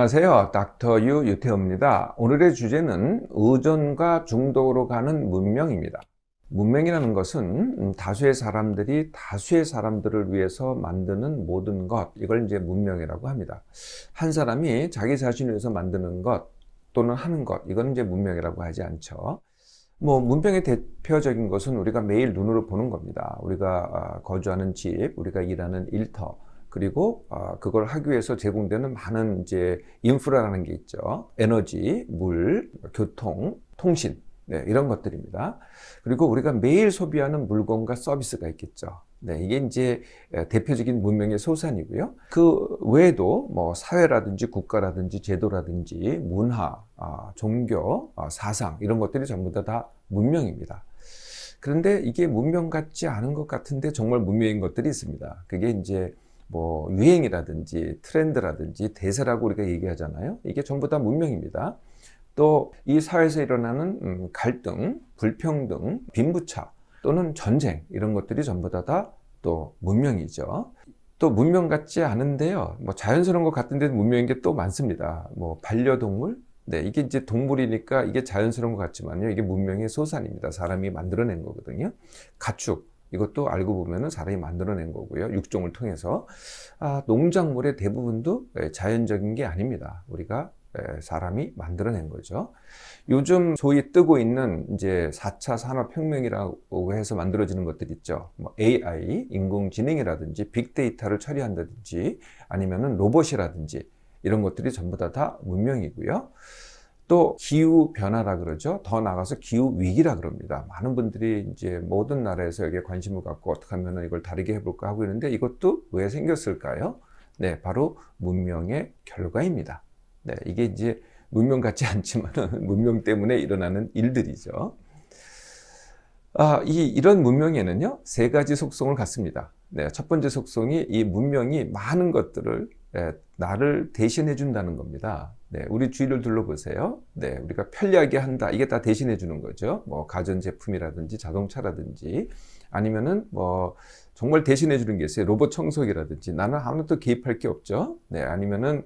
안녕하세요. 닥터 유 유태호입니다. 오늘의 주제는 의존과 중독으로 가는 문명입니다. 문명이라는 것은 다수의 사람들이 다수의 사람들을 위해서 만드는 모든 것, 이걸 이제 문명이라고 합니다. 한 사람이 자기 자신을 위해서 만드는 것 또는 하는 것, 이건 이제 문명이라고 하지 않죠. 문명의 대표적인 것은 우리가 매일 눈으로 보는 겁니다. 우리가 거주하는 집, 우리가 일하는 일터, 그리고 그걸 하기 위해서 제공되는 많은 이제 인프라라는 게 있죠. 에너지, 물, 교통, 통신, 네, 이런 것들입니다. 그리고 우리가 매일 소비하는 물건과 서비스가 있겠죠. 네, 이게 이제 대표적인 문명의 소산이고요. 그 외에도 사회라든지 국가라든지 제도라든지 문화, 종교, 사상 이런 것들이 전부 다 문명입니다. 그런데 이게 문명 같지 않은 것 같은데 정말 문명인 것들이 있습니다. 그게 이제 유행이라든지 트렌드라든지 대세라고 우리가 얘기하잖아요. 이게 전부 다 문명입니다. 또 이 사회에서 일어나는 갈등, 불평등, 빈부차 또는 전쟁 이런 것들이 전부 다 또 문명이죠. 또 문명 같지 않은데요. 자연스러운 것 같은데 문명인 게 또 많습니다. 반려동물, 네, 이게 이제 동물이니까 이게 자연스러운 것 같지만요. 이게 문명의 소산입니다. 사람이 만들어낸 거거든요. 가축, 이것도 알고 보면은 사람이 만들어낸 거고요. 육종을 통해서. 농작물의 대부분도 자연적인 게 아닙니다. 우리가 사람이 만들어낸 거죠. 요즘 소위 뜨고 있는 이제 4차 산업혁명이라고 해서 만들어지는 것들 있죠. AI, 인공지능이라든지 빅데이터를 처리한다든지 아니면은 로봇이라든지 이런 것들이 전부 다 문명이고요. 또 기후 변화라 그러죠. 더 나아가서 기후 위기라 그럽니다. 많은 분들이 이제 모든 나라에서 여기에 관심을 갖고 어떻게 하면 이걸 다르게 해볼까 하고 있는데 이것도 왜 생겼을까요? 네, 바로 문명의 결과입니다. 네, 이게 이제 문명 같지 않지만 문명 때문에 일어나는 일들이죠. 이런 문명에는요, 세 가지 속성을 갖습니다. 네, 첫 번째 속성이 이 문명이 많은 것들을 나를 대신해 준다는 겁니다. 네, 우리 주위를 둘러보세요. 네, 우리가 편리하게 한다. 이게 다 대신해 주는 거죠. 가전제품이라든지 자동차라든지 아니면은 정말 대신해 주는 게 있어요. 로봇 청소기라든지 나는 아무것도 개입할 게 없죠. 네, 아니면은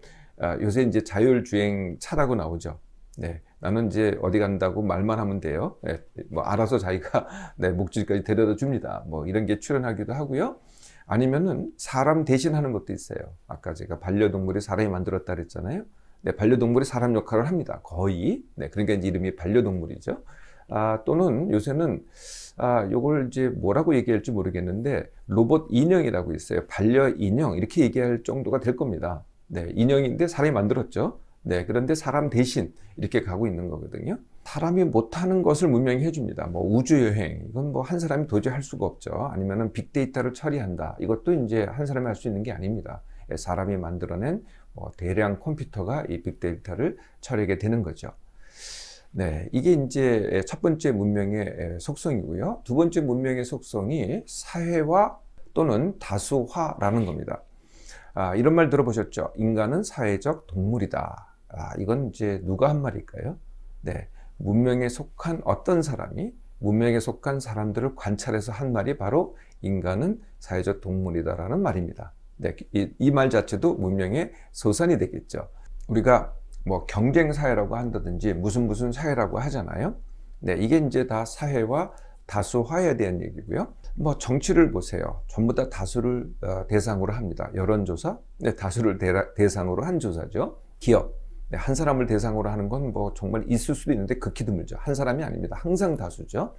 요새 이제 자율주행 차라고 나오죠. 네, 나는 이제 어디 간다고 말만 하면 돼요. 네, 알아서 자기가 네, 목적지까지 데려다 줍니다. 이런 게 출연하기도 하고요. 아니면은 사람 대신하는 것도 있어요. 아까 제가 반려동물이 사람이 만들었다 그랬잖아요. 네, 반려동물이 사람 역할을 합니다. 거의. 네, 그러니까 이제 이름이 반려동물이죠. 또는 요새는 요걸 이제 뭐라고 얘기할지 모르겠는데 로봇 인형이라고 있어요. 반려인형 이렇게 얘기할 정도가 될 겁니다. 네, 인형인데 사람이 만들었죠. 네, 그런데 사람 대신 이렇게 가고 있는 거거든요. 사람이 못하는 것을 문명이 해줍니다. 우주여행, 이건 한 사람이 도저히 할 수가 없죠. 아니면은 빅데이터를 처리한다. 이것도 이제 한 사람이 할 수 있는 게 아닙니다. 사람이 만들어낸 대량 컴퓨터가 이 빅데이터를 처리하게 되는 거죠. 네, 이게 이제 첫 번째 문명의 속성이고요. 두 번째 문명의 속성이 사회화 또는 다수화라는 겁니다. 이런 말 들어보셨죠? 인간은 사회적 동물이다. 이건 이제 누가 한 말일까요? 네, 문명에 속한 어떤 사람이 문명에 속한 사람들을 관찰해서 한 말이 바로 인간은 사회적 동물이다라는 말입니다. 네, 이 말 자체도 문명의 소산이 되겠죠. 우리가 경쟁 사회라고 한다든지 무슨 사회라고 하잖아요. 네, 이게 이제 다 사회와 다수화에 대한 얘기고요. 정치를 보세요. 전부 다 다수를 대상으로 합니다. 여론조사, 네, 다수를 대상으로 한 조사죠. 기업, 네, 한 사람을 대상으로 하는 건 정말 있을 수도 있는데 극히 드물죠. 한 사람이 아닙니다. 항상 다수죠.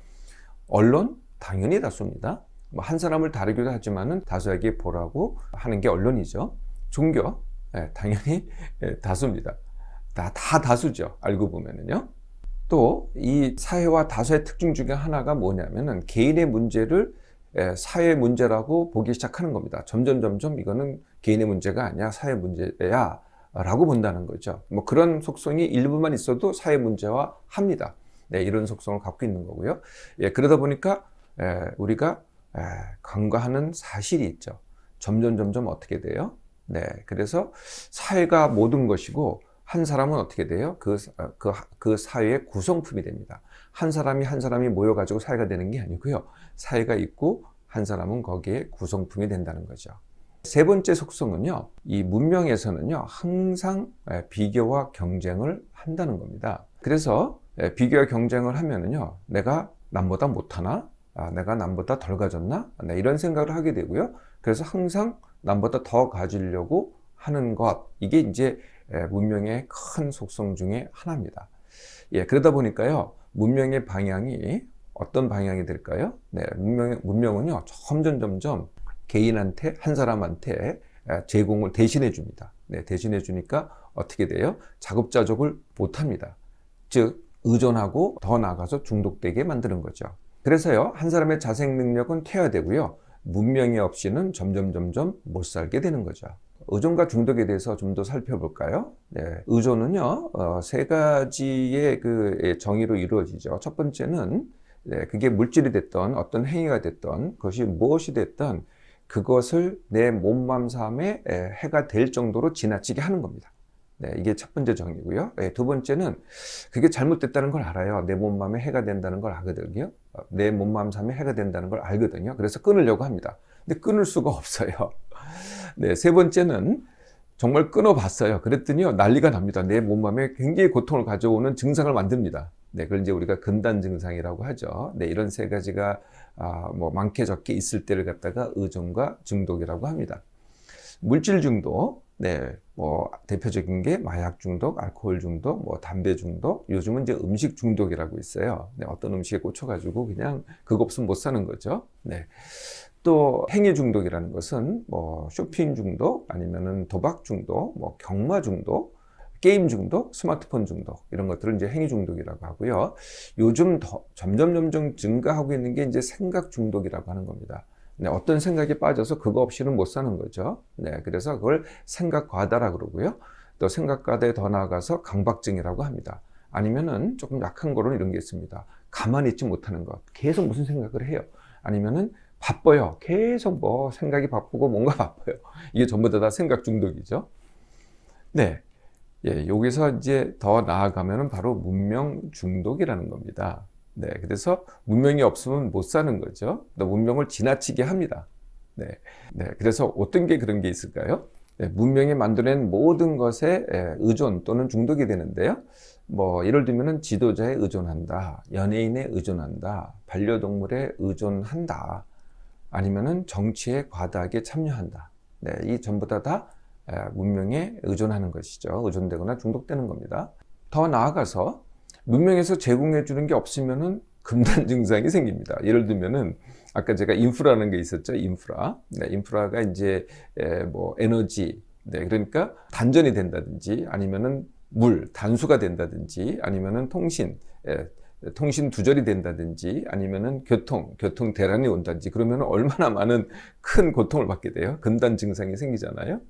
언론, 당연히 다수입니다. 한 사람을 다루기도 하지만은 다수에게 보라고 하는 게 언론이죠. 종교, 네, 당연히 다수입니다. 다 다수죠. 알고 보면은요. 또 이 사회와 다수의 특징 중에 하나가 뭐냐면은 개인의 문제를 사회 문제라고 보기 시작하는 겁니다. 점점 이거는 개인의 문제가 아니야, 사회 문제야 라고 본다는 거죠. 그런 속성이 일부만 있어도 사회 문제화 합니다. 네, 이런 속성을 갖고 있는 거고요. 그러다 보니까 우리가 간과하는 사실이 있죠. 점점 어떻게 돼요? 네, 그래서 사회가 모든 것이고 한 사람은 어떻게 돼요? 그 사회의 구성품이 됩니다. 한 사람이 모여가지고 사회가 되는 게 아니고요. 사회가 있고 한 사람은 거기에 구성품이 된다는 거죠. 세 번째 속성은요, 이 문명에서는요, 항상 비교와 경쟁을 한다는 겁니다. 그래서 비교와 경쟁을 하면은요, 내가 남보다 못하나? 내가 남보다 덜 가졌나? 이런 생각을 하게 되고요. 그래서 항상 남보다 더 가지려고 하는 것, 이게 이제 문명의 큰 속성 중에 하나입니다. 그러다 보니까요, 문명의 방향이 어떤 방향이 될까요? 문명은요, 점점 개인한테, 한 사람한테 제공을 대신해 줍니다. 대신해 주니까 어떻게 돼요? 자급자족을 못 합니다. 즉, 의존하고 더 나아가서 중독되게 만드는 거죠. 그래서요, 한 사람의 자생 능력은 퇴화되고요, 문명이 없이는 점점 못 살게 되는 거죠. 의존과 중독에 대해서 좀 더 살펴볼까요? 의존은요, 세 가지의 그 정의로 이루어지죠. 첫 번째는 그게 물질이 됐던 어떤 행위가 됐던 그것이 무엇이 됐던 그것을 내 몸, 맘, 삶에 해가 될 정도로 지나치게 하는 겁니다. 이게 첫 번째 정의고요. 두 번째는 그게 잘못됐다는 걸 알아요. 내 몸, 마음에 해가 된다는 걸 알거든요. 내 몸, 마음, 삶에 해가 된다는 걸 알거든요. 그래서 끊으려고 합니다. 근데 끊을 수가 없어요. 세 번째는 정말 끊어봤어요. 그랬더니요, 난리가 납니다. 내 몸, 마음에 굉장히 고통을 가져오는 증상을 만듭니다. 그걸 이제 우리가 근단 증상이라고 하죠. 이런 세 가지가 뭐 많게 적게 있을 때를 갖다가 의존과 중독이라고 합니다. 물질 중독, 뭐 대표적인 게 마약 중독, 알코올 중독, 뭐 담배 중독, 요즘은 이제 음식 중독이라고 있어요. 어떤 음식에 꽂혀가지고 그냥 그거 없으면 못 사는 거죠. 또 행위 중독이라는 것은 뭐 쇼핑 중독, 아니면은 도박 중독, 뭐 경마 중독, 게임 중독, 스마트폰 중독, 이런 것들을 이제 행위 중독이라고 하고요. 요즘 점점 증가하고 있는 게 이제 생각 중독이라고 하는 겁니다. 어떤 생각에 빠져서 그거 없이는 못 사는 거죠. 그래서 그걸 생각 과다라고 그러고요. 또 생각 과다에 더 나아가서 강박증이라고 합니다. 아니면은 조금 약한 거로는 이런 게 있습니다. 가만히 있지 못하는 것. 계속 무슨 생각을 해요. 아니면은 바빠요. 계속 뭐 생각이 바쁘고 뭔가 바빠요. 이게 전부 다 생각 중독이죠. 여기서 이제 더 나아가면은 바로 문명 중독이라는 겁니다. 그래서 문명이 없으면 못 사는 거죠. 또 문명을 지나치게 합니다. 그래서 어떤 게 그런 게 있을까요? 문명이 만들어낸 모든 것에 의존 또는 중독이 되는데요. 뭐 예를 들면은 지도자에 의존한다, 연예인에 의존한다, 반려동물에 의존한다, 아니면은 정치에 과다하게 참여한다. 이 전부 다 문명에 의존하는 것이죠. 의존되거나 중독되는 겁니다. 더 나아가서 문명에서 제공해 주는 게 없으면은 금단 증상이 생깁니다. 예를 들면은 아까 제가 인프라는 게 있었죠. 인프라가 이제 뭐 에너지, 그러니까 단전이 된다든지, 아니면은 물, 단수가 된다든지, 아니면은 통신 두절이 된다든지, 아니면은 교통 대란이 온다든지, 그러면 얼마나 많은 큰 고통을 받게 돼요. 금단 증상이 생기잖아요.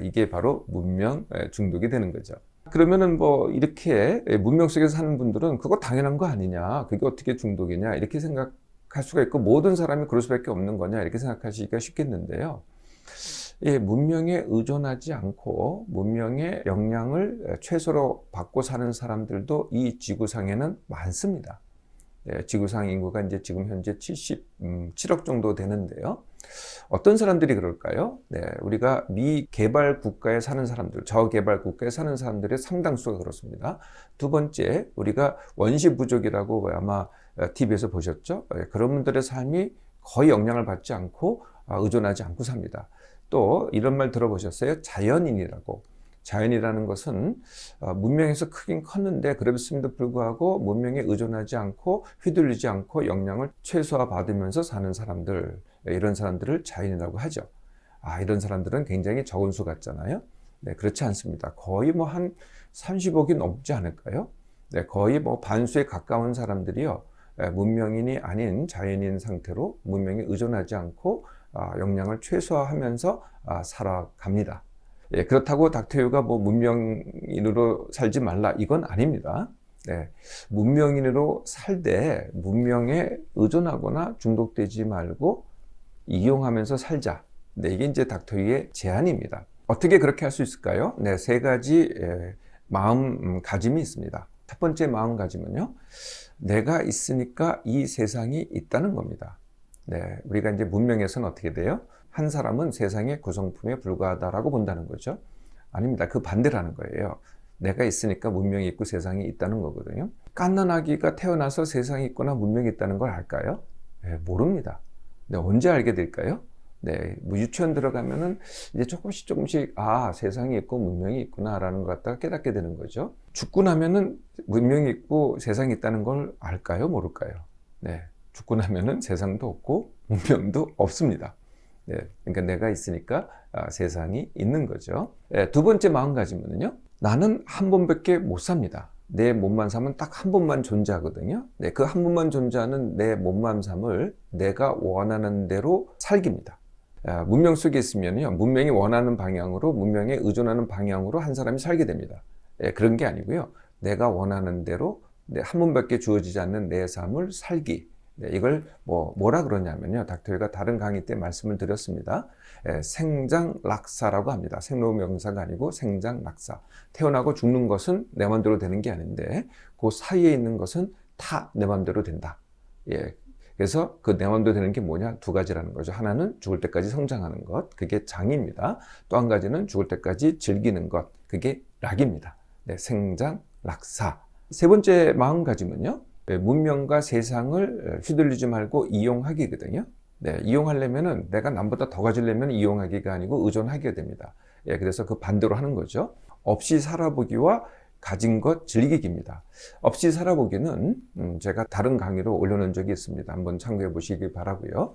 이게 바로 문명 중독이 되는 거죠. 그러면은 뭐 이렇게 문명 속에서 사는 분들은 그거 당연한 거 아니냐, 그게 어떻게 중독이냐, 이렇게 생각할 수가 있고, 모든 사람이 그럴 수밖에 없는 거냐, 이렇게 생각하시기가 쉽겠는데요. 문명에 의존하지 않고 문명의 영향을 최소로 받고 사는 사람들도 이 지구상에는 많습니다. 지구상 인구가 이제 지금 현재 77억 정도 되는데요. 어떤 사람들이 그럴까요? 우리가 미개발 국가에 사는 사람들, 저개발 국가에 사는 사람들의 상당수가 그렇습니다. 두 번째, 우리가 원시 부족이라고 아마 TV에서 보셨죠? 그런 분들의 삶이 거의 영향을 받지 않고 의존하지 않고 삽니다. 또 이런 말 들어보셨어요? 자연인이라고. 자연이라는 것은 문명에서 크긴 컸는데 그랬음에도 불구하고 문명에 의존하지 않고 휘둘리지 않고 영향을 최소화받으면서 사는 사람들, 이런 사람들을 자연이라고 하죠. 이런 사람들은 굉장히 적은 수 같잖아요. 그렇지 않습니다. 거의 뭐 한 30억이 넘지 않을까요? 거의 뭐 반수에 가까운 사람들이요, 문명인이 아닌 자연인 상태로 문명에 의존하지 않고 영향을 최소화하면서 살아갑니다. 그렇다고 닥터유가 뭐 문명인으로 살지 말라, 이건 아닙니다. 문명인으로 살되 문명에 의존하거나 중독되지 말고 이용하면서 살자. 이게 이제 닥터유의 제안입니다. 어떻게 그렇게 할 수 있을까요? 세 가지 마음가짐이 있습니다. 첫 번째 마음가짐은요, 내가 있으니까 이 세상이 있다는 겁니다. 우리가 이제 문명에서는 어떻게 돼요? 한 사람은 세상의 구성품에 불과하다라고 본다는 거죠. 아닙니다. 그 반대라는 거예요. 내가 있으니까 문명이 있고 세상이 있다는 거거든요. 갓난 아기가 태어나서 세상이 있거나 문명이 있다는 걸 알까요? 네, 모릅니다. 네, 언제 알게 될까요? 네, 뭐 유치원 들어가면은 이제 조금씩 세상이 있고 문명이 있구나라는 걸 갖다가 깨닫게 되는 거죠. 죽고 나면은 문명이 있고 세상이 있다는 걸 알까요? 모를까요? 네, 죽고 나면은 세상도 없고 문명도 없습니다. 네, 그러니까 내가 있으니까 세상이 있는 거죠. 네, 두 번째 마음가짐은요, 나는 한 번밖에 못 삽니다. 내 몸만 사면 딱 한 번만 존재하거든요. 네, 그 한 번만 존재하는 내 몸만 삶을 내가 원하는 대로 살기입니다. 문명 속에 있으면요, 문명이 원하는 방향으로, 문명에 의존하는 방향으로 한 사람이 살게 됩니다. 예, 그런 게 아니고요, 내가 원하는 대로 한 번밖에 주어지지 않는 내 삶을 살기. 네, 이걸 뭐라 그러냐면요, 닥터일가 다른 강의 때 말씀을 드렸습니다. 생장락사라고 합니다. 생로병사가 아니고 생장락사. 태어나고 죽는 것은 내 마음대로 되는 게 아닌데 그 사이에 있는 것은 다 내 마음대로 된다. 예. 그래서 그 내 마음대로 되는 게 뭐냐? 두 가지라는 거죠. 하나는 죽을 때까지 성장하는 것, 그게 장입니다. 또 한 가지는 죽을 때까지 즐기는 것, 그게 락입니다. 네, 생장락사. 세 번째 마음가짐은요, 문명과 세상을 휘둘리지 말고 이용하기거든요. 네, 이용하려면은 내가 남보다 더 가지려면 이용하기가 아니고 의존하게 됩니다. 예, 그래서 그 반대로 하는 거죠. 없이 살아보기와 가진 것 즐기기입니다. 없이 살아보기는 제가 다른 강의로 올려놓은 적이 있습니다. 한번 참고해 보시기 바라고요.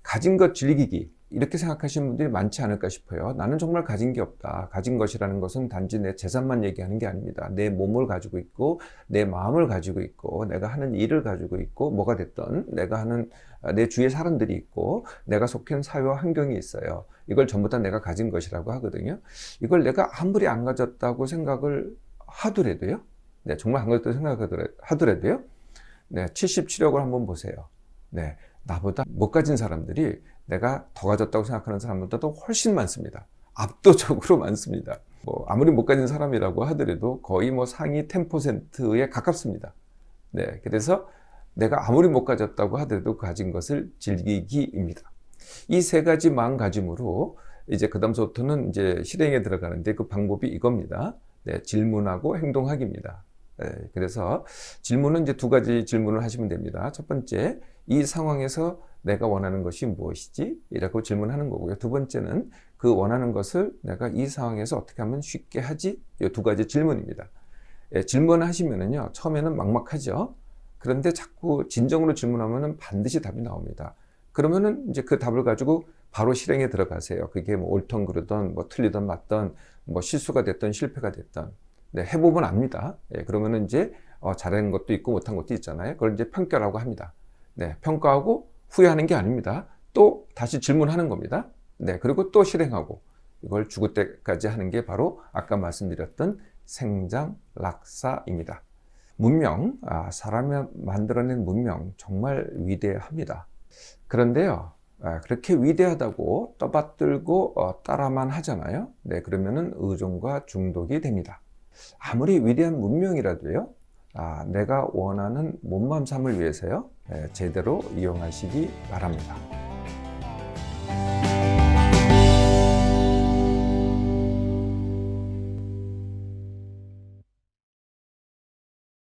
가진 것 즐기기, 이렇게 생각하시는 분들이 많지 않을까 싶어요. 나는 정말 가진 게 없다. 가진 것이라는 것은 단지 내 재산만 얘기하는 게 아닙니다. 내 몸을 가지고 있고 내 마음을 가지고 있고 내가 하는 일을 가지고 있고 뭐가 됐든 내가 하는 내 주위에 사람들이 있고 내가 속한 사회와 환경이 있어요. 이걸 전부 다 내가 가진 것이라고 하거든요. 이걸 내가 아무리 안 가졌다고 생각을 하더라도요. 네, 정말 안 가졌다고 생각하더라도요. 네, 77억을 한번 보세요. 네, 나보다 못 가진 사람들이 내가 더 가졌다고 생각하는 사람보다도 훨씬 많습니다. 압도적으로 많습니다. 아무리 못 가진 사람이라고 하더라도 거의 상위 10%에 가깝습니다. 네, 그래서 내가 아무리 못 가졌다고 하더라도 가진 것을 즐기기입니다. 이 세 가지 마음가짐으로 이제 그다음부터는 이제 실행에 들어가는데 그 방법이 이겁니다. 네, 질문하고 행동하기입니다. 네, 그래서 질문은 이제 두 가지 질문을 하시면 됩니다. 첫 번째, 이 상황에서 내가 원하는 것이 무엇이지? 이라고 질문하는 거고요. 두 번째는 그 원하는 것을 내가 이 상황에서 어떻게 하면 쉽게 하지? 이 두 가지 질문입니다. 예, 질문을 하시면은요, 처음에는 막막하죠. 그런데 자꾸 진정으로 질문하면은 반드시 답이 나옵니다. 그러면은 이제 그 답을 가지고 바로 실행에 들어가세요. 그게 옳든 그르든 틀리든 맞든 실수가 됐든 실패가 됐든. 네, 해보면 압니다. 예, 그러면은 이제 잘한 것도 있고 못한 것도 있잖아요. 그걸 이제 평가라고 합니다. 네, 평가하고 후회하는 게 아닙니다. 또 다시 질문하는 겁니다. 네, 그리고 또 실행하고 이걸 죽을 때까지 하는 게 바로 아까 말씀드렸던 생장락사입니다. 문명, 사람이 만들어낸 문명 정말 위대합니다. 그런데요, 그렇게 위대하다고 떠받들고 따라만 하잖아요. 네, 그러면은 의존과 중독이 됩니다. 아무리 위대한 문명이라도요, 내가 원하는 몸만 삶을 위해서요, 제대로 이용하시기 바랍니다.